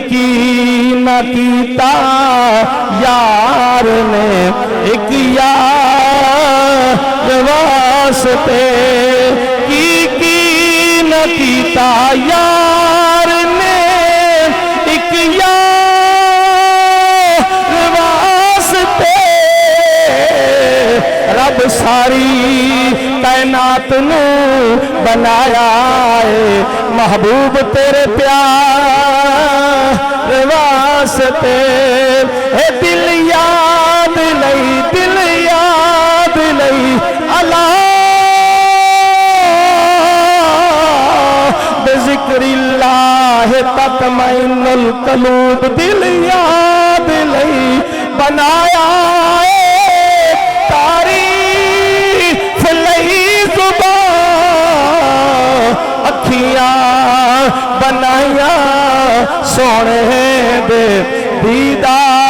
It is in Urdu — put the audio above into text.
کی نہ کیتا یار نے ایک یار واسطے کی نہ کیتا یار نے ایک یار واسطے رب ساری کائنات نو بنایا ہے محبوب تیرے پیار واسطے اے دل یاد لئی دل یاد لئی اللہ بذکر اللہ تطمئن القلوب دل یاد لئی بنایا ہے تعریف لئی زبان اکھیاں بنایا سونے دے دیدار